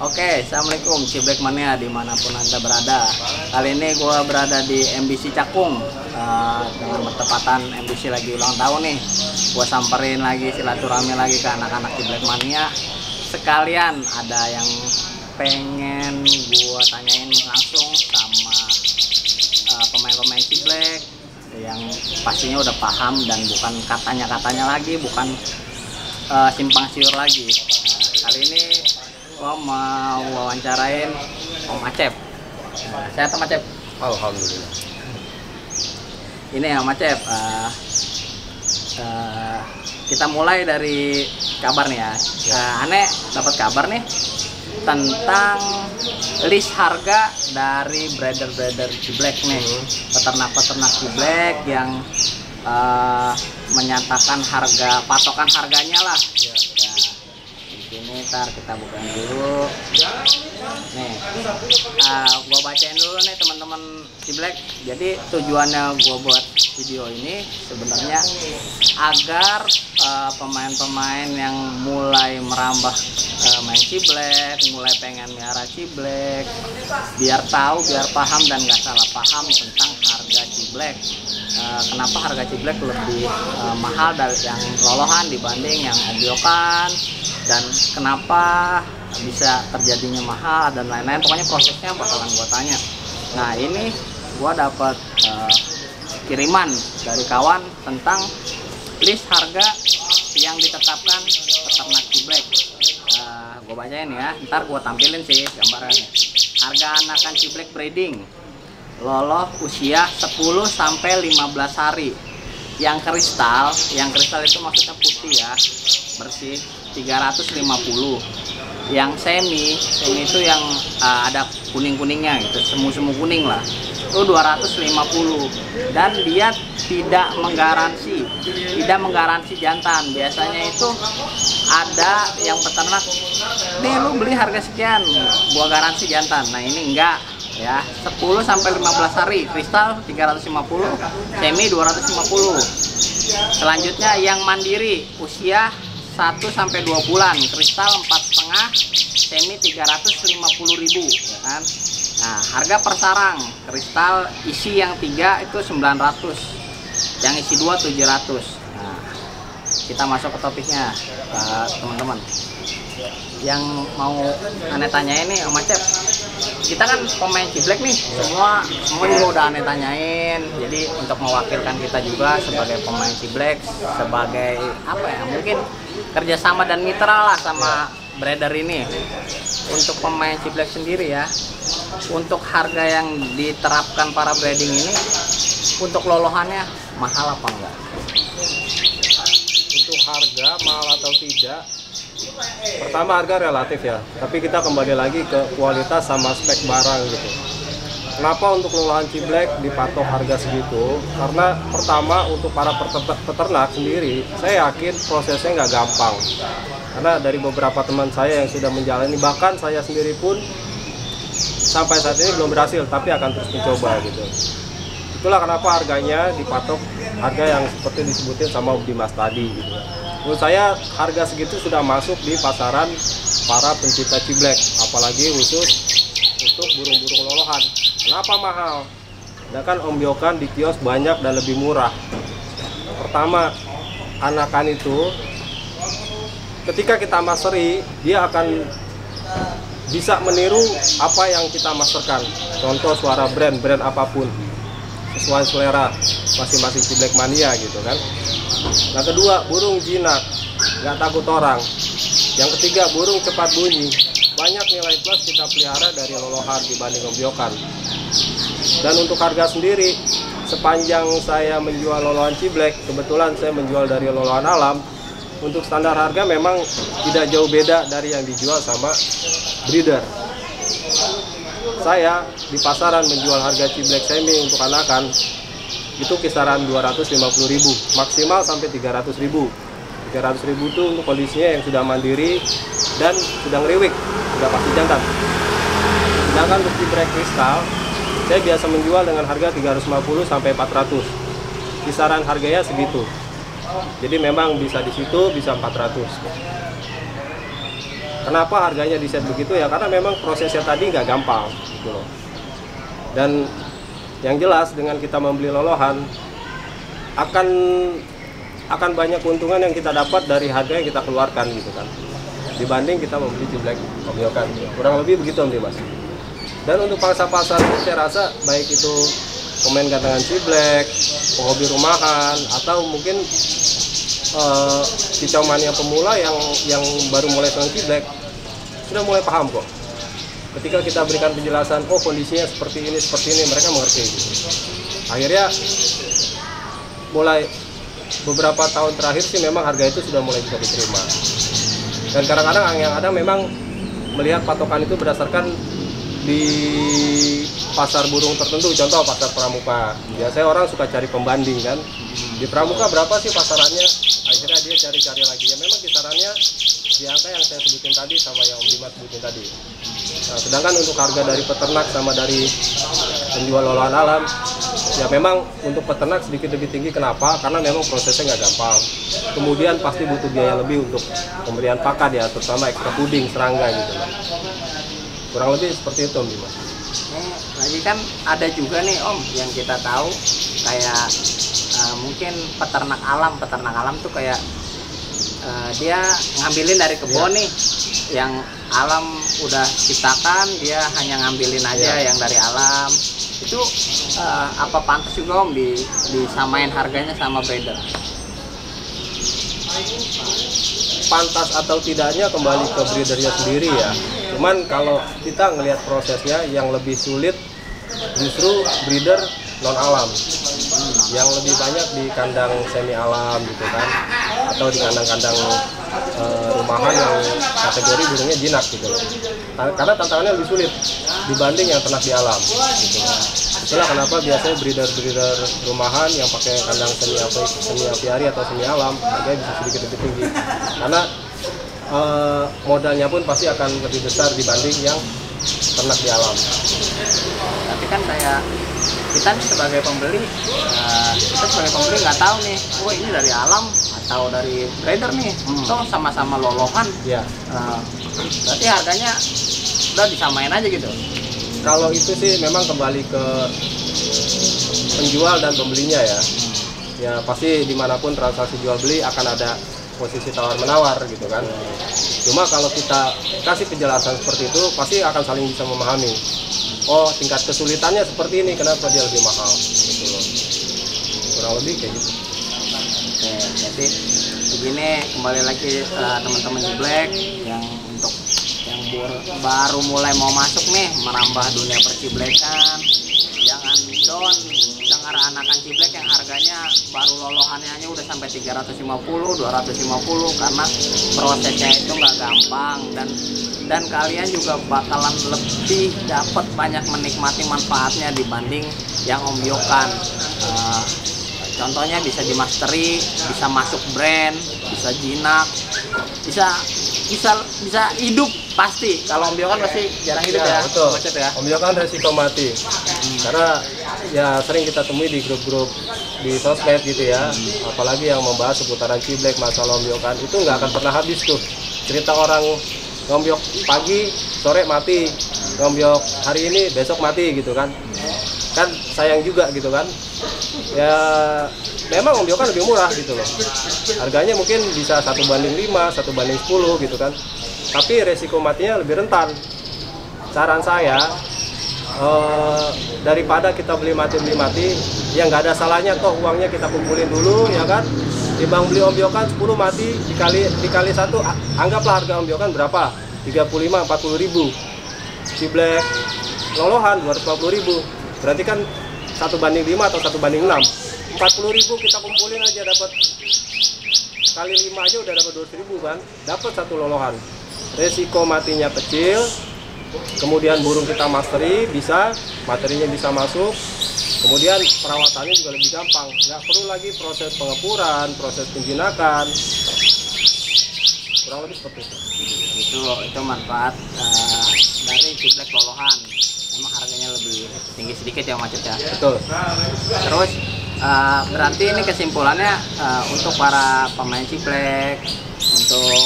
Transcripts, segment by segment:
Oke, Assalamualaikum Ciblek Mania dimanapun Anda berada. Kali ini gue berada di MBC Cakung, dengan bertepatan MBC lagi ulang tahun nih. Gue samperin lagi, silaturahmi lagi ke anak-anak Ciblek Mania. Sekalian ada yang pengen gue tanyain langsung sama pemain-pemain Ciblek yang pastinya udah paham dan bukan katanya-katanya lagi, bukan simpang siur lagi. Kali ini gua mau wawancarain Om Acep. Sehat Om Acep? Alhamdulillah. Ini Om Acep, kita mulai dari kabar nih ya. Aneh dapat kabar nih tentang list harga dari breeder-breeder Ciblek nih, peternak-peternak Ciblek yang menyatakan harga, patokan harganya lah. Ini ntar kita bukain dulu nih, gua bacain dulu nih teman-teman Ciblek. Jadi tujuannya gua buat video ini sebenarnya agar pemain-pemain yang mulai merambah main Ciblek, mulai pengen miara Ciblek, biar tahu, biar paham dan gak salah paham tentang harga Ciblek. Kenapa harga Ciblek lebih mahal dari yang lolohan dibanding yang ombyokan, dan kenapa bisa terjadinya mahal dan lain-lain. Pokoknya prosesnya bakalan gue tanya. Nah, ini gue dapat kiriman dari kawan tentang list harga yang ditetapkan peternak Ciblek. Gue bacain ya, ntar gue tampilin sih gambarannya. Harga anakan Ciblek breeding loloh usia 10 sampai 15 hari. Yang kristal itu maksudnya putih ya, bersih, 350. Yang semi itu yang ada kuning-kuningnya gitu, semu-semu kuning lah, itu 250. Dan dia tidak menggaransi jantan. Biasanya itu ada yang peternak, nih lu beli harga sekian, gua garansi jantan. Nah, ini enggak ya, 10 sampai 15 hari, kristal 350, semi 250. Selanjutnya yang mandiri usia 1 sampai 2 bulan, kristal 4,5, semi 350.000 ya kan. Nah, harga per sarang kristal isi yang 3 itu 900, yang isi 2 700. Nah, kita masuk ke topiknya, teman-teman. Yang mau aneh tanyain nih Om Acep, kita kan pemain Ciblek nih, semua juga udah aneh tanyain. Jadi untuk mewakilkan kita juga sebagai pemain Ciblek, sebagai apa ya, mungkin kerjasama dan mitra lah sama breeder ini. Untuk pemain Ciblek sendiri ya, untuk harga yang diterapkan para breeding ini, untuk lolohannya mahal apa enggak? Untuk harga mahal atau tidak, pertama harga relatif ya, tapi kita kembali lagi ke kualitas sama spek barang gitu. Kenapa untuk lolohan Ciblek dipatok harga segitu? Karena pertama untuk para peternak sendiri, saya yakin prosesnya nggak gampang. Karena dari beberapa teman saya yang sudah menjalani, bahkan saya sendiri pun sampai saat ini belum berhasil, tapi akan terus mencoba gitu. Itulah kenapa harganya dipatok harga yang seperti disebutin sama Dimas tadi gitu. Menurut saya harga segitu sudah masuk di pasaran para pencinta Ciblek, apalagi khusus untuk burung-burung lolohan. Kenapa mahal? Sedangkan ombyokan di kios banyak dan lebih murah. Pertama, anakan itu ketika kita mastery, dia akan bisa meniru apa yang kita masterkan. Contoh suara brand apapun, sesuai selera masing-masing Ciblek Mania gitu kan. Yang kedua, burung jinak, nggak takut orang. Yang ketiga, burung cepat bunyi. Banyak nilai plus kita pelihara dari lolohan dibanding ombyokan. Dan untuk harga sendiri, sepanjang saya menjual lolohan Ciblek, kebetulan saya menjual dari lolohan alam, untuk standar harga memang tidak jauh beda dari yang dijual sama breeder. Saya di pasaran menjual harga Ciblek semi untuk anakan itu kisaran 250.000, maksimal sampai 300.000. 300.000 itu untuk kondisinya yang sudah mandiri dan sudah ngeriwik, sudah pasti jantan. Sedangkan untuk Ciblek kristal, saya biasa menjual dengan harga 350 sampai 400. Kisaran harganya segitu. Jadi memang bisa di situ, bisa 400. Kenapa harganya di set begitu ya? Karena memang prosesnya tadi nggak gampang gitu loh. Dan yang jelas dengan kita membeli lolohan akan banyak keuntungan yang kita dapat dari harga yang kita keluarkan gitu kan, dibanding kita membeli Ciblek Om Yokan. Kurang lebih begitu Om Dimas. Dan untuk pangsa pasar itu saya rasa baik itu pemain gantangan Ciblek, penghobi rumahan, atau mungkin kicau mania pemula yang baru mulai senang Ciblek sudah mulai paham kok. Ketika kita berikan penjelasan, oh kondisinya seperti ini, mereka mengerti. Akhirnya mulai beberapa tahun terakhir sih memang harga itu sudah mulai bisa diterima. Dan kadang-kadang yang ada memang melihat patokan itu berdasarkan di pasar burung tertentu, contoh pasar pramuka. Biasanya orang suka cari pembanding kan. Di pramuka berapa sih pasarannya? Akhirnya dia cari-cari lagi. Ya memang kisarannya di angka yang saya sebutin tadi sama yang Om Dimas sebutin tadi. Nah, sedangkan untuk harga dari peternak sama dari penjual lolohan alam, ya memang untuk peternak sedikit lebih tinggi. Kenapa? Karena memang prosesnya nggak gampang. Kemudian pasti butuh biaya lebih untuk pemberian pakan ya, terutama ekstra puding, serangga gitu. Kurang lebih seperti itu Om Dimas. Lagi kan ada juga nih Om yang kita tahu kayak mungkin peternak alam tuh kayak dia ngambilin dari kebun nih, yang alam udah ciptakan, dia hanya ngambilin aja yang dari alam. Itu apa pantas juga Om disamain harganya sama breeder? Pantas atau tidaknya kembali ke breedernya sendiri ya. Cuman kalau kita ngelihat prosesnya, yang lebih sulit justru breeder non alam, yang lebih banyak di kandang semi alam gitu kan, atau di kandang-kandang rumahan yang kategori burungnya jinak gitu. Karena tantangannya lebih sulit dibanding yang ternak di alam gitu. Itulah kenapa biasanya breeder rumahan yang pakai kandang semi apiari atau semi alam harganya bisa sedikit lebih tinggi, karena modalnya pun pasti akan lebih besar dibanding yang ternak di alam. Tapi kan kayak kita nih sebagai pembeli, nggak tahu nih, oh ini dari alam atau dari breeder nih, toh sama-sama lolohan. Ya. Berarti harganya udah disamain aja gitu. Kalau itu sih memang kembali ke penjual dan pembelinya ya. Ya pasti dimanapun transaksi jual beli akan ada posisi tawar menawar gitu kan. Cuma kalau kita kasih penjelasan seperti itu, pasti akan saling bisa memahami. Oh, tingkat kesulitannya seperti ini, kenapa dia lebih mahal gitu loh. Kurang lebih kayak gitu. Oke, jadi begini, kembali lagi teman-teman Ciblek yang untuk yang baru mulai mau masuk nih merambah dunia perciblekan, jangan down dengar anakan Ciblek yang harganya baru lolohannya aja udah sampai 350, 250, karena prosesnya itu nggak gampang, dan kalian juga bakalan lebih dapat banyak menikmati manfaatnya dibanding yang Om Yokan. Contohnya bisa di mastery, bisa masuk brand, bisa jinak, bisa hidup pasti. Kalau Om Yokan pasti jarang hidup ya. Betul. Macet ya. Om Yokan resiko mati. Karena ya sering kita temui di grup-grup di sosmed gitu ya. Apalagi yang membahas seputaran Ciblek, masalah Om Yokan itu nggak akan pernah habis tuh. Cerita orang ngombyok pagi, sore mati, ngombyok hari ini, besok mati gitu kan. Kan sayang juga gitu kan. Ya memang Om Yokan lebih murah gitu loh. Harganya mungkin bisa 1:5, 1:10 gitu kan. Tapi resiko matinya lebih rentan. Saran saya, daripada kita beli mati, ya nggak ada salahnya toh uangnya kita kumpulin dulu ya kan. Dibang beli Om Yokan 10 mati dikali 1, anggaplah harga Om Yokan berapa? 35-40 ribu. Ciblek lolohan 250 ribu. Berarti kan 1:5 atau 1:6. 40 ribu kita kumpulin aja dapat, kali 5 aja udah dapat 200 ribu kan. Dapat satu lolohan. Resiko matinya kecil. Kemudian burung kita mastery, bisa materinya bisa masuk. Kemudian perawatannya juga lebih gampang, nggak perlu lagi proses pengepuran, proses penjinakan. Kurang lebih seperti itu. Itu manfaat dari Ciblek lolohan. Memang harganya lebih tinggi sedikit ya Macet ya. Betul. Terus berarti ini kesimpulannya untuk para pemain Ciblek, untuk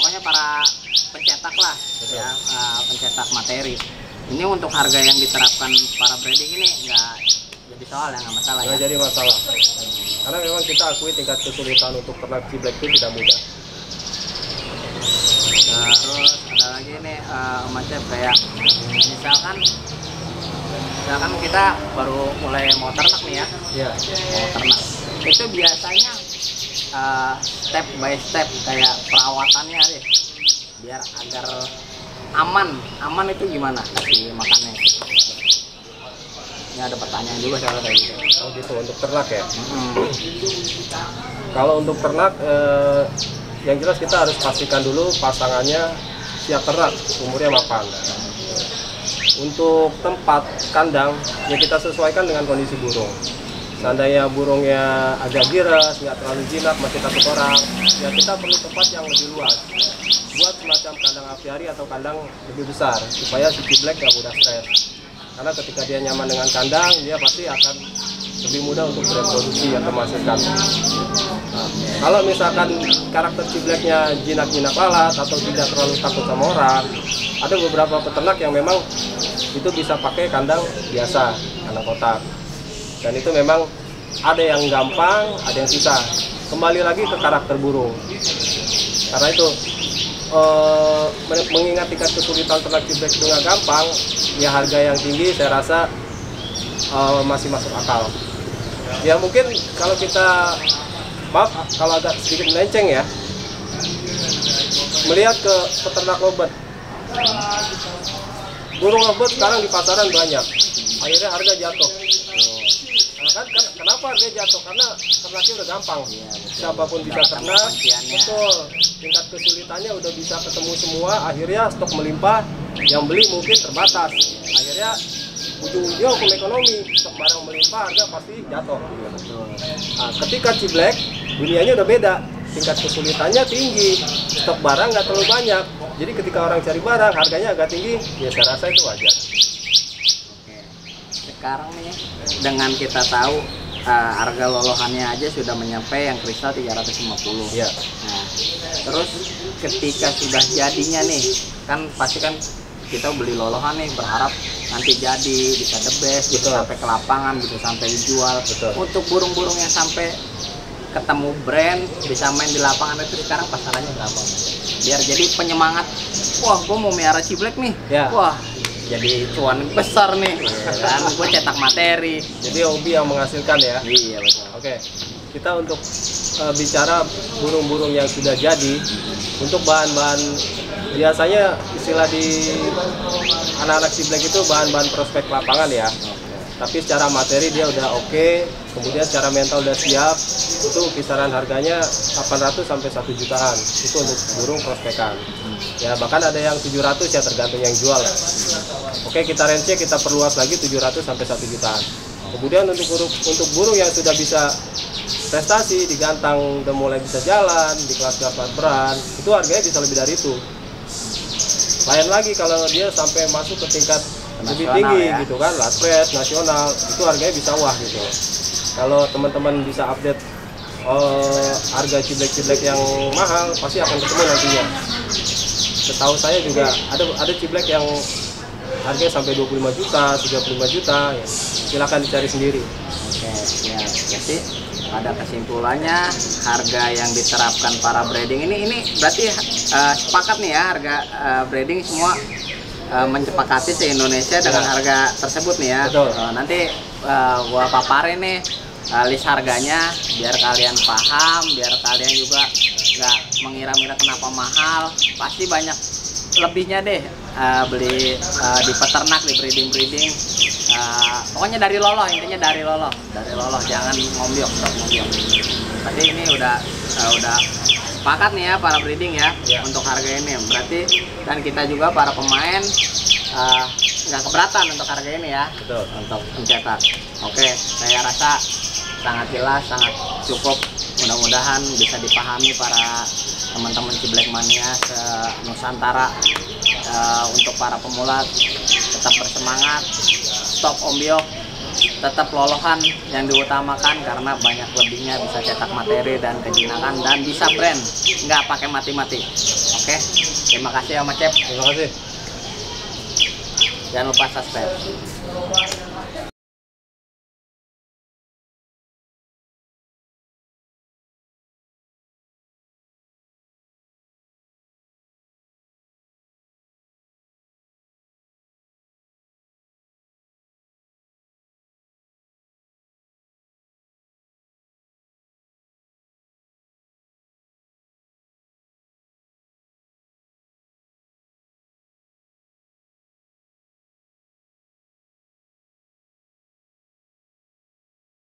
pokoknya para pencetak lah, ya, pencetak materi. Ini untuk harga yang diterapkan para breeding ini nggak jadi soal ya, nggak masalah Nggak ya. jadi masalah. Karena memang kita akui tingkat kesulitan untuk ternak ciblek itu tidak mudah. Terus ada lagi nih Mas Chef, kayak misalkan kita baru mulai mau ternak nih ya, Iya. mau ternak. Itu biasanya step by step kayak perawatannya deh, biar agar aman itu gimana kasih makannya. Ini ada pertanyaan juga soal kayak gitu. Oh gitu, untuk ternak ya. Hmm. Kalau untuk ternak, yang jelas kita harus pastikan dulu pasangannya siap ternak, umurnya mapan. Untuk tempat kandang, ya kita sesuaikan dengan kondisi burung. Seandainya burungnya agak giras, nggak terlalu jinak, masih takut orang, ya kita perlu tempat yang lebih luas. Buat semacam kandang apiari atau kandang lebih besar, supaya si ciblek nggak mudah stres. Karena ketika dia nyaman dengan kandang, dia pasti akan lebih mudah untuk bereproduksi atau menghasilkan. Nah, kalau misalkan karakter cibleknya jinak-jinak lalat atau tidak terlalu takut sama orang, ada beberapa peternak yang memang itu bisa pakai kandang biasa, kandang kotak. Dan itu memang ada yang gampang, ada yang susah. Kembali lagi ke karakter burung. Karena itu mengingat tingkat kesulitan ternak ciblek itu nggak gampang, ya harga yang tinggi saya rasa masih masuk akal. Ya mungkin kalau kita, maaf kalau agak sedikit melenceng ya, melihat ke peternak lobet. Burung lobet sekarang di pasaran banyak, akhirnya harga jatuh. Kenapa harga jatuh? Karena ternaknya udah gampang, siapapun bisa ternak, betul. Tingkat kesulitannya udah bisa ketemu semua, akhirnya stok melimpah, yang beli mungkin terbatas. Akhirnya ujung-ujungnya hukum ekonomi, stok barang melimpah, harga pasti jatuh. Nah, ketika ciblek, dunianya udah beda, tingkat kesulitannya tinggi, stok barang nggak terlalu banyak. Jadi ketika orang cari barang, harganya agak tinggi, ya saya rasa itu wajar. Sekarang nih dengan kita tahu harga lolohannya aja sudah menyampai yang kristal 350. Iya. Nah, terus ketika sudah jadinya nih, kan pasti kan kita beli lolohan nih berharap nanti jadi bisa the best, bisa sampai ke lapangan, bisa sampai dijual. Betul. Untuk burung-burung yang sampai ketemu brand, bisa main di lapangan itu sekarang pasarannya berapa? Biar jadi penyemangat. Wah, gue mau miara ciblek nih. Ya. Wah, jadi cuan besar nih, kan gue cetak materi. Jadi hobi yang menghasilkan ya. Iya betul. Oke, kita untuk bicara burung-burung yang sudah jadi, untuk bahan-bahan biasanya istilah di anak-anak ciblek itu bahan-bahan prospek lapangan ya. Tapi secara materi dia udah oke, kemudian secara mental udah siap, itu kisaran harganya 800 sampai 1 jutaan. Itu untuk burung prospekan. Ya bahkan ada yang 700 ya, tergantung yang jual. Oke, kita range-nya kita perluas lagi 700 sampai 1 jutaan. Kemudian untuk burung yang sudah bisa prestasi, digantang udah mulai bisa jalan, di kelas-kelas berat, itu harganya bisa lebih dari itu. Lain lagi kalau dia sampai masuk ke tingkat lebih tinggi ya, gitu kan, latret nasional, itu harganya bisa wah gitu. Kalau teman-teman bisa update harga ciblek-ciblek yang mahal, pasti akan ketemu nantinya. Setahu saya juga ada ciblek yang harganya sampai 25 juta, 35 juta, ya. Silakan dicari sendiri. Oke, ya, jadi pada kesimpulannya harga yang diterapkan para breeding ini berarti sepakat nih ya, harga breeding semua menyepakati se-Indonesia dengan harga tersebut nih ya. Betul. Nanti gua paparin nih list harganya biar kalian paham, biar kalian juga nggak mengira-ngira kenapa mahal. Pasti banyak lebihnya deh beli di peternak, di breeding. Pokoknya dari loloh, intinya dari loloh, jangan ngombyok, stop ngombyok. Tadi ini udah sepakat nih ya para breeding ya, untuk harga ini. Berarti dan kita juga para pemain nggak keberatan untuk harga ini ya. Betul. Untuk mencetak. Oke, saya rasa sangat jelas, sangat cukup. Mudah-mudahan bisa dipahami para teman-teman Ciblek Mania se-Nusantara. Untuk para pemula tetap bersemangat, stop ombyok, tetap lolohan yang diutamakan karena banyak lebihnya, bisa cetak materi dan kejinakan dan bisa brand, nggak pakai mati-mati. Oke, terima kasih ya Mas Cep. Terima kasih. Jangan lupa subscribe.